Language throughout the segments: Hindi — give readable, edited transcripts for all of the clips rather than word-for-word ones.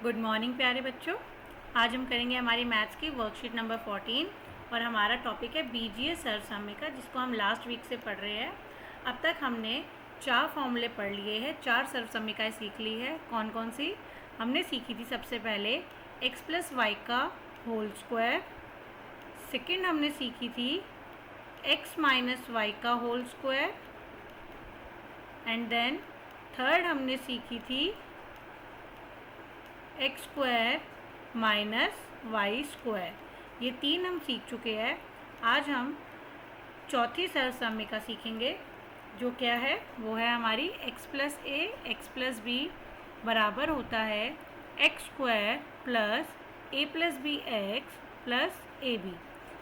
गुड मॉर्निंग प्यारे बच्चों। आज हम करेंगे हमारी मैथ्स की वर्कशीट नंबर 14 और हमारा टॉपिक है बीजीय सरसम्यिका, जिसको हम लास्ट वीक से पढ़ रहे हैं। अब तक हमने 4 फॉर्मूले पढ़ लिए हैं, 4 सरसम्यिकाएँ सीख ली है। कौन कौन सी हमने सीखी थी? सबसे पहले x प्लस वाई का होल स्क्वायर, सेकेंड हमने सीखी थी x माइनस वाई का whole square, and then third हमने सीखी थी X square minus Y square. ये 3 हम सीख चुके हैं। आज हम चौथी सरसम्यिका सीखेंगे, जो क्या है? वो है हमारी x plus a x plus b बराबर होता है x square plus a plus b x plus a b.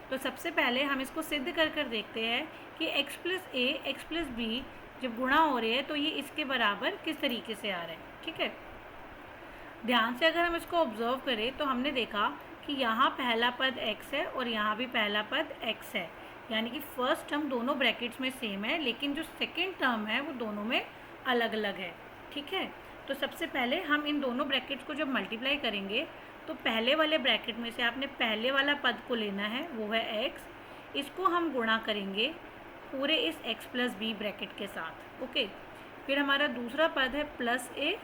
तो सबसे पहले हम इसको सिद्ध कर देखते हैं कि x plus a x plus B जब गुणा हो रहे हैं तो ये इसके बराबर किस तरीके से आ रहा है। ठीक है, ध्यान से अगर हम इसको ऑब्जर्व करें तो हमने देखा कि यहाँ पहला पद x है और यहाँ भी पहला पद x है, यानी कि फर्स्ट टर्म दोनों ब्रैकेट्स में सेम है, लेकिन जो सेकेंड टर्म है वो दोनों में अलग अलग है। ठीक है, तो सबसे पहले हम इन दोनों ब्रैकेट्स को जब मल्टीप्लाई करेंगे तो पहले वाले ब्रैकेट में से आपने पहले वाला पद को लेना है, वो है x। इसको हम गुणा करेंगे पूरे इस x प्लस बी ब्रैकेट के साथ। ओके, फिर हमारा दूसरा पद है प्लस ए,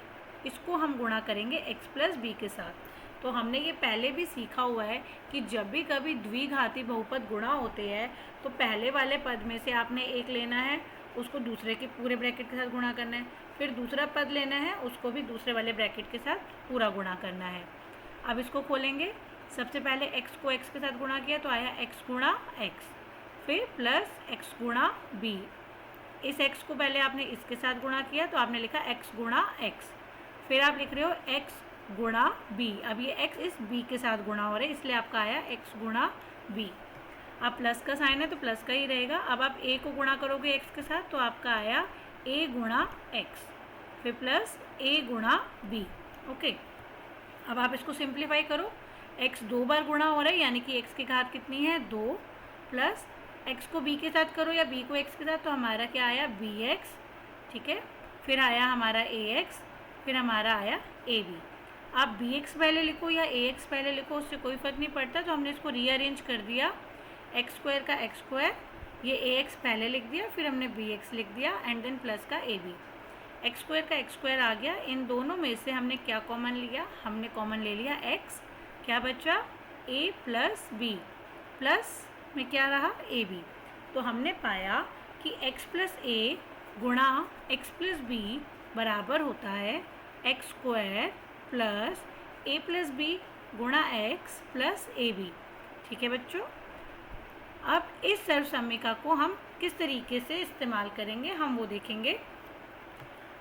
इसको हम गुणा करेंगे x प्लस बी के साथ। तो हमने ये पहले भी सीखा हुआ है कि जब भी कभी द्विघाती बहुपद गुणा होते हैं तो पहले वाले पद में से आपने एक लेना है, उसको दूसरे के पूरे ब्रैकेट के साथ गुणा करना है, फिर दूसरा पद लेना है, उसको भी दूसरे वाले ब्रैकेट के साथ पूरा गुणा करना है। अब इसको खोलेंगे। सबसे पहले x को x के साथ गुणा किया तो आया x गुणा x, फिर प्लस x गुणा b। इस x को पहले आपने इसके साथ गुणा किया तो आपने लिखा x गुणा x, फिर आप लिख रहे हो x गुणा b। अब ये x इस b के साथ गुणा हो रहा है, इसलिए आपका आया x गुणा b। अब प्लस का साइन है तो प्लस का ही रहेगा। अब आप a को गुणा करोगे x के साथ तो आपका आया a गुणा x, फिर प्लस a गुणा b। ओके, अब आप इसको सिंप्लीफाई करो। x 2 बार गुणा हो रहा है, यानी कि x की घात कितनी है? 2, प्लस x को b के साथ करो या b को x के साथ, तो हमारा क्या आया? bx। ठीक है, फिर आया हमारा ax, फिर हमारा आया ए बी। आप बी एक्स पहले लिखो या ए एक्स पहले लिखो, उससे कोई फ़र्क नहीं पड़ता। तो हमने इसको रीअरेंज कर दिया, एक्स स्क्वायर का एक्स स्क्वायर, ये ए एक्स पहले लिख दिया, फिर हमने बी एक्स लिख दिया, एंड देन प्लस का ए बी। एक्स स्क्वायर का एक्स स्क्वायर आ गया। इन दोनों में से हमने क्या कॉमन लिया? हमने कॉमन ले लिया एक्स। क्या बचा? ए प्लस बी, प्लस में क्या रहा? A b. तो हमने पाया कि एक्स प्लस ए गुणा एक्स प्लस बी बराबर होता है x square plus a plus B गुणा एक्स प्लस ए बी। ठीक है बच्चों, अब इस सरसम्यिका को हम किस तरीके से इस्तेमाल करेंगे हम वो देखेंगे।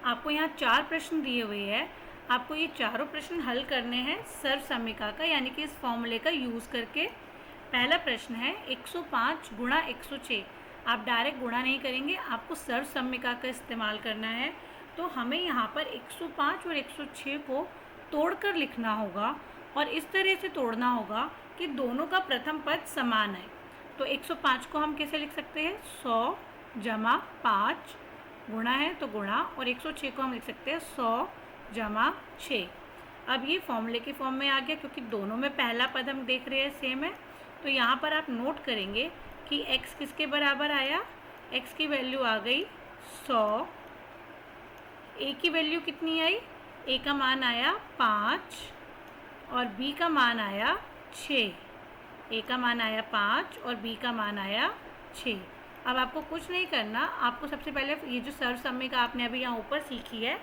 आपको यहाँ 4 प्रश्न दिए हुए हैं, आपको ये चारों प्रश्न हल करने हैं सरसम्यिका का, यानी कि इस फॉर्मूले का यूज़ करके। पहला प्रश्न है 105 गुणा 106। आप डायरेक्ट गुणा नहीं करेंगे, आपको सरसम्यिका का इस्तेमाल करना है। तो हमें यहाँ पर 105 और 106 को तोड़कर लिखना होगा, और इस तरह से तोड़ना होगा कि दोनों का प्रथम पद समान है। तो 105 को हम कैसे लिख सकते हैं? 100 जमा 5 गुणा है तो गुणा, और 106 को हम लिख सकते हैं 100 जमा 6। अब ये फॉर्मूले के फॉर्म में आ गया, क्योंकि दोनों में पहला पद हम देख रहे हैं सेम है। तो यहाँ पर आप नोट करेंगे कि x किसके बराबर आया? x की वैल्यू आ गई 100। a की वैल्यू कितनी आई? a का मान आया 5 और b का मान आया 6। a का मान आया 5 और b का मान आया 6। अब आपको कुछ नहीं करना, आपको सबसे पहले ये जो सरसम्यिका आपने अभी यहाँ ऊपर सीखी है,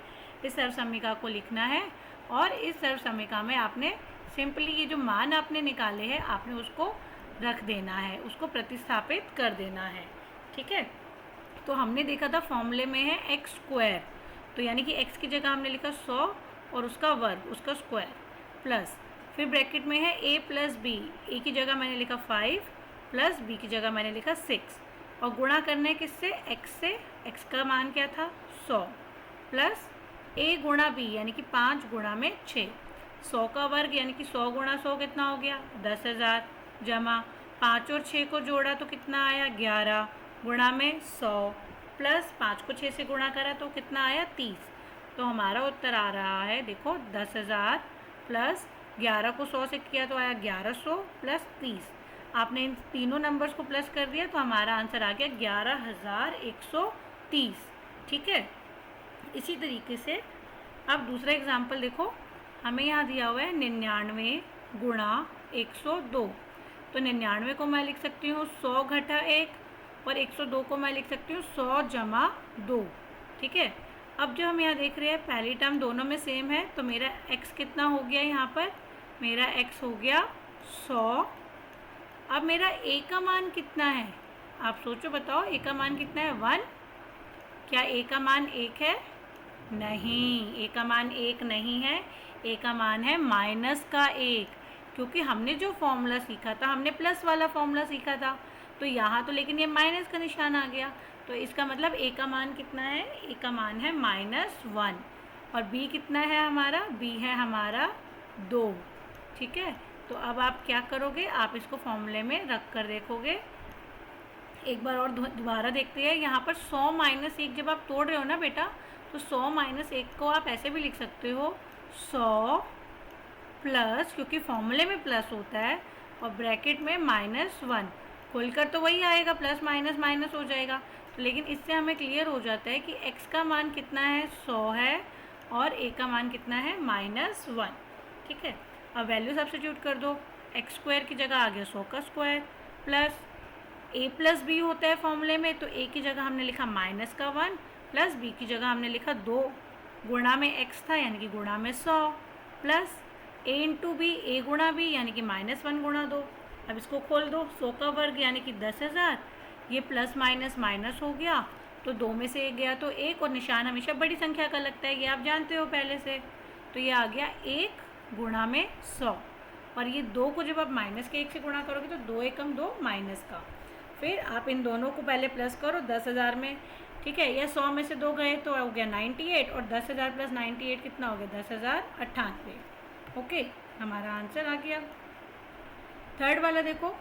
इस सरसम्यिका को लिखना है, और इस सरसम्यिका में आपने सिंपली ये जो मान आपने निकाले हैं आपने उसको रख देना है, उसको प्रतिस्थापित कर देना है। ठीक है, तो हमने देखा था फॉर्मूले में है एक्स स्क्वायर, तो यानी कि x की जगह हमने लिखा 100 और उसका वर्ग, उसका स्क्वायर, प्लस फिर ब्रैकेट में है a प्लस बी। a की जगह मैंने लिखा 5 प्लस b की जगह मैंने लिखा 6, और गुणा करना है किससे? x से। x का मान क्या था? 100 प्लस a गुणा b, यानी कि 5 गुणा में 6। 100 का वर्ग यानी कि 100 गुणा 100 कितना हो गया? 10,000, जमा 5 और 6 को जोड़ा तो कितना आया? 11 गुणा में 100, प्लस 5 को 6 से गुणा करा तो कितना आया? 30। तो हमारा उत्तर आ रहा है, देखो 10,000 प्लस 11 को 100 से किया तो आया 1100 प्लस 30। आपने इन तीनों नंबर्स को प्लस कर दिया तो हमारा आंसर आ गया 11,130। ठीक है। इसी तरीके से अब दूसरा एग्जाम्पल देखो, हमें यहाँ दिया हुआ है 99 गुणा 102। तो 99 को मैं लिख सकती हूँ 100 घटा 1 और 102 को मैं लिख सकती हूँ 100 जमा 2। ठीक है। अब जो हम यहाँ देख रहे हैं पहली टर्म दोनों में सेम है, तो मेरा x कितना हो गया यहाँ पर, मेरा x हो गया 100। अब मेरा a का मान कितना है, आप सोचो बताओ, a का मान कितना है 1। क्या a का मान 1 है? नहीं, a का मान 1 नहीं है, a का मान है माइनस का 1, क्योंकि हमने जो फॉर्मूला सीखा था हमने प्लस वाला फॉर्मूला सीखा था, तो यहाँ तो लेकिन ये माइनस का निशान आ गया, तो इसका मतलब a का मान कितना है, a का मान है -1 और b कितना है हमारा, b है हमारा 2। ठीक है। तो अब आप क्या करोगे, आप इसको फॉर्मूले में रख कर देखोगे। एक बार और दोबारा देखते हैं, यहाँ पर 100 - 1 जब आप तोड़ रहे हो ना बेटा, तो 100 - 1 को आप ऐसे भी लिख सकते हो 100 प्लस, क्योंकि फॉर्मूले में प्लस होता है, और ब्रैकेट में -1, खोलकर तो वही आएगा, प्लस माइनस माइनस हो जाएगा। तो लेकिन इससे हमें क्लियर हो जाता है कि x का मान कितना है 100 है और a का मान कितना है -1। ठीक है। अब वैल्यू सब्स्टिट्यूट कर दो, x² की जगह आ गया 100 का square, plus a plus b होता है फॉर्मूले में, तो a की जगह हमने लिखा -1 प्लस b की जगह हमने लिखा 2, गुणा में x था यानी कि गुणा में 100, plus a into b, a गुणा b यानी कि -1 गुणा 2। अब इसको खोल दो, 100 का वर्ग यानी कि 10,000, ये प्लस माइनस माइनस हो गया, तो 2 में से 1 गया तो 1, और निशान हमेशा बड़ी संख्या का लगता है, ये आप जानते हो पहले से। तो ये आ गया 1 गुणा में 100, और ये 2 को जब आप माइनस के 1 से गुणा करोगे तो 2 एकम 2 माइनस का, फिर आप इन दोनों को पहले प्लस करो 10,000 में। ठीक है। या 100 में से 2 गए तो हो गया 98, और 10,000 प्लस 98 कितना हो गया 10,098। ओके, हमारा आंसर आ गया। थर्ड वाला देखो,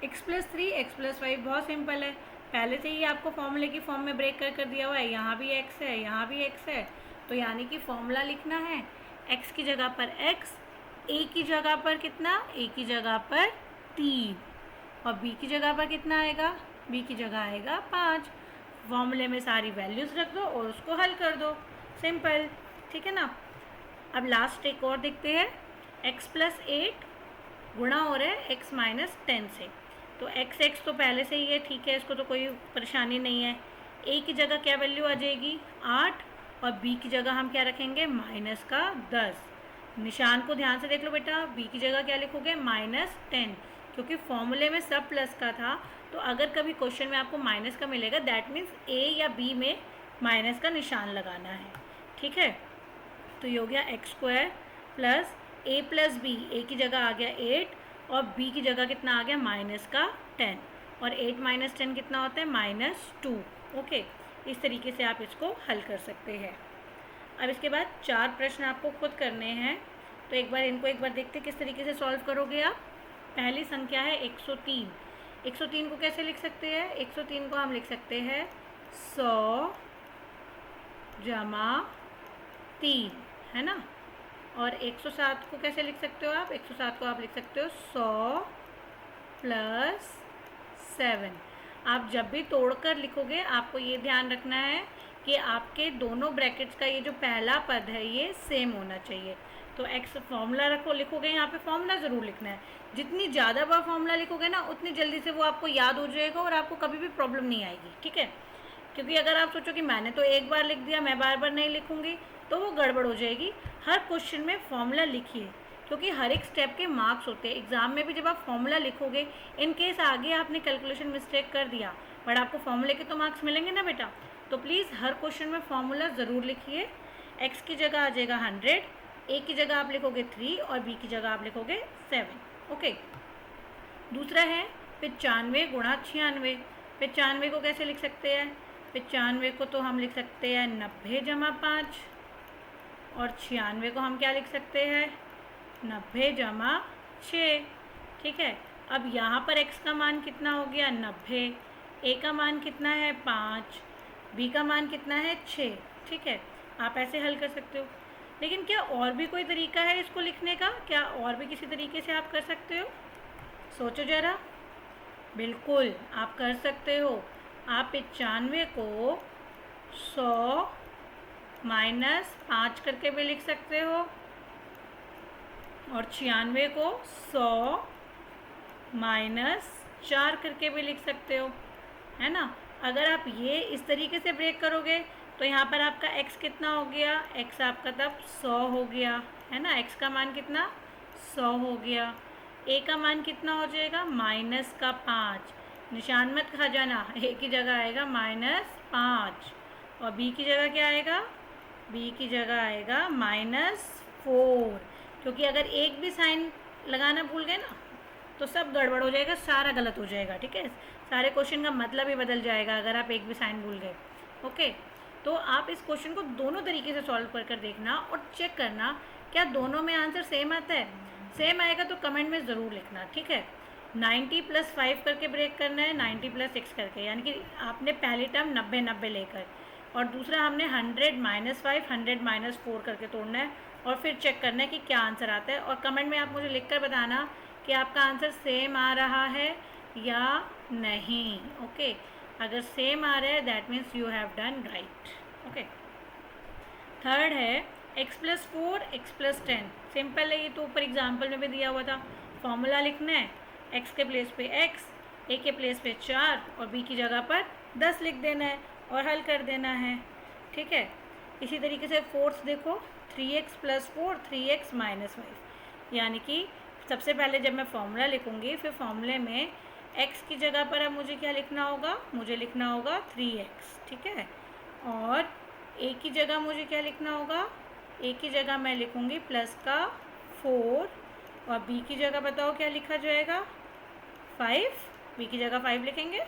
x + 3 x + 5, बहुत सिंपल है, पहले से ही आपको फॉर्मूले की फॉर्म में ब्रेक कर दिया हुआ है, यहाँ भी x है यहाँ भी x है, तो यानी कि फॉर्मूला लिखना है x की जगह पर x, a की जगह पर कितना, a की जगह पर 3, और b की जगह पर कितना आएगा, b की जगह आएगा 5। फॉर्मूले में सारी वैल्यूज़ रख दो और उसको हल कर दो, सिंपल। ठीक है ना। अब लास्ट एक और देखते हैं, x + 8 गुणा हो रहा है x - 10 से, तो x तो पहले से ही है, ठीक है, इसको तो कोई परेशानी नहीं है। a की जगह क्या वैल्यू आ जाएगी 8, और b की जगह हम क्या रखेंगे -10। निशान को ध्यान से देख लो बेटा, b की जगह क्या लिखोगे -10, क्योंकि फॉर्मूले में सब प्लस का था, तो अगर कभी क्वेश्चन में आपको माइनस का मिलेगा दैट मीन्स a या b में माइनस का निशान लगाना है। ठीक है। तो ये हो गया x² plus a + b, a की जगह आ गया 8 और b की जगह कितना आ गया -10, और 8 - 10 कितना होता है -2। ओके, इस तरीके से आप इसको हल कर सकते हैं। अब इसके बाद 4 प्रश्न आपको खुद करने हैं, तो एक बार इनको एक बार देखते हैं किस तरीके से सॉल्व करोगे आप। पहली संख्या है 103। 103 को कैसे लिख सकते हैं, 103 को हम लिख सकते हैं 100 जमा 3, है ना। और 107 को कैसे लिख सकते हो आप, 107 को आप लिख सकते हो 100 प्लस 7। आप जब भी तोड़कर लिखोगे आपको ये ध्यान रखना है कि आपके दोनों ब्रैकेट्स का ये जो पहला पद है ये सेम होना चाहिए। तो x फॉर्मूला रखो, लिखोगे यहाँ पे फॉर्मूला ज़रूर लिखना है। जितनी ज़्यादा बार फॉर्मूला लिखोगे ना उतनी जल्दी से वो आपको याद हो जाएगा और आपको कभी भी प्रॉब्लम नहीं आएगी। ठीक है। क्योंकि अगर आप सोचो कि मैंने तो एक बार लिख दिया, मैं बार बार नहीं लिखूँगी, तो वो गड़बड़ हो जाएगी। हर क्वेश्चन में फॉर्मूला लिखिए, क्योंकि हर एक स्टेप के मार्क्स होते हैं। एग्ज़ाम में भी जब आप फॉर्मूला लिखोगे, इन केस आगे आपने कैलकुलेशन मिस्टेक कर दिया, बट आपको फॉर्मूले के तो मार्क्स मिलेंगे ना बेटा। तो प्लीज़ हर क्वेश्चन में फॉर्मूला ज़रूर लिखिए। x की जगह आ जाएगा 100, a की जगह आप लिखोगे 3 और b की जगह आप लिखोगे 7। ओके। दूसरा है 95 गुणा 96। 95 को कैसे लिख सकते हैं, 95 को तो हम लिख सकते हैं 90 जमा 5, और 96 को हम क्या लिख सकते हैं 90 जमा 6। ठीक है। अब यहाँ पर x का मान कितना हो गया 90, a का मान कितना है 5, b का मान कितना है 6। ठीक है, आप ऐसे हल कर सकते हो। लेकिन क्या और भी कोई तरीका है इसको लिखने का? क्या और भी किसी तरीके से आप कर सकते हो? सोचो ज़रा। बिल्कुल आप कर सकते हो। आप 95 को 100 माइनस 5 करके भी लिख सकते हो और 96 को 100 माइनस 4 करके भी लिख सकते हो, है ना। अगर आप ये इस तरीके से ब्रेक करोगे तो यहाँ पर आपका x कितना हो गया? x आपका तब 100 हो गया, है ना। x का मान कितना? 100 हो गया। a का मान कितना हो जाएगा? माइनस का 5। निशान मत खा जाना, a की जगह आएगा -5 और b की जगह क्या आएगा? b की जगह आएगा -4, क्योंकि अगर एक भी साइन लगाना भूल गए ना तो सब गड़बड़ हो जाएगा, सारा गलत हो जाएगा, ठीक है। सारे क्वेश्चन का मतलब ही बदल जाएगा अगर आप एक भी साइन भूल गए। ओके, तो आप इस क्वेश्चन को दोनों तरीके से सॉल्व कर देखना और चेक करना क्या दोनों में आंसर सेम आता है। सेम आएगा तो कमेंट में ज़रूर लिखना, ठीक है। 90 + 5 करके ब्रेक करना है, 90 + 6 करके, यानी कि आपने पहली टर्म 90-90 लेकर, और दूसरा हमने 100 - 5 100 - 4 करके तोड़ना है और फिर चेक करना है कि क्या आंसर आता है। और कमेंट में आप मुझे लिखकर बताना कि आपका आंसर सेम आ रहा है या नहीं। ओके, अगर सेम आ रहा है that means you have done right. Okay, third है x + 4 x + 10। सिंपल है, ये तो ऊपर एग्जाम्पल में भी दिया हुआ था। फॉर्मूला लिखना है, x के प्लेस पे x, a के प्लेस पे 4 और b की जगह पर 10 लिख देना है और हल कर देना है, ठीक है। इसी तरीके से फोर्थ देखो, 3x + 4 3x - 5, यानी कि सबसे पहले जब मैं फॉर्मूला लिखूँगी फिर फॉर्मूले में x की जगह पर अब मुझे क्या लिखना होगा? मुझे लिखना होगा 3x, ठीक है। और a की जगह मुझे क्या लिखना होगा? a की जगह मैं लिखूँगी +4 और b की जगह बताओ क्या लिखा जाएगा? 5। b की जगह 5 लिखेंगे?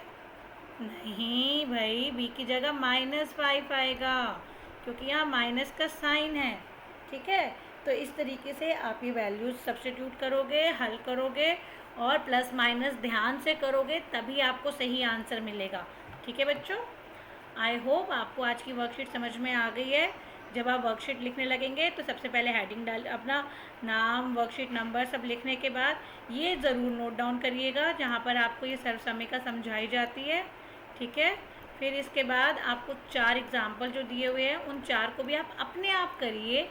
नहीं भाई, b की जगह -5 आएगा क्योंकि यहाँ माइनस का साइन है, ठीक है। तो इस तरीके से आप ये वैल्यूज सब्स्टिट्यूट करोगे, हल करोगे और प्लस माइनस ध्यान से करोगे, तभी आपको सही आंसर मिलेगा, ठीक है बच्चों। आई होप आपको आज की वर्कशीट समझ में आ गई है। जब आप वर्कशीट लिखने लगेंगे तो सबसे पहले हेडिंग डाल, अपना नाम, वर्कशीट नंबर सब लिखने के बाद ये ज़रूर नोट डाउन करिएगा जहाँ पर आपको ये सर्वसम्मिका समझाई जाती है, ठीक है। फिर इसके बाद आपको 4 एग्जाम्पल जो दिए हुए हैं उन 4 को भी आप अपने आप करिए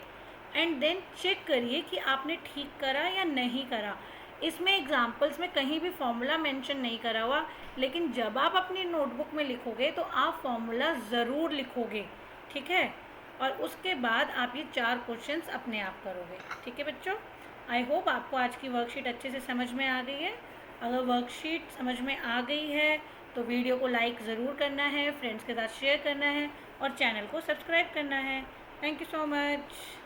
एंड देन चेक करिए कि आपने ठीक करा या नहीं करा। इसमें एग्जाम्पल्स में कहीं भी फॉर्मूला मेंशन नहीं करा हुआ, लेकिन जब आप अपनी नोटबुक में लिखोगे तो आप फॉर्मूला ज़रूर लिखोगे, ठीक है। और उसके बाद आप ये 4 क्वेश्चंस अपने आप करोगे, ठीक है बच्चों। आई होप आपको आज की वर्कशीट अच्छे से समझ में आ गई है। अगर वर्कशीट समझ में आ गई है तो वीडियो को लाइक ज़रूर करना है, फ्रेंड्स के साथ शेयर करना है और चैनल को सब्सक्राइब करना है। Thank you so much.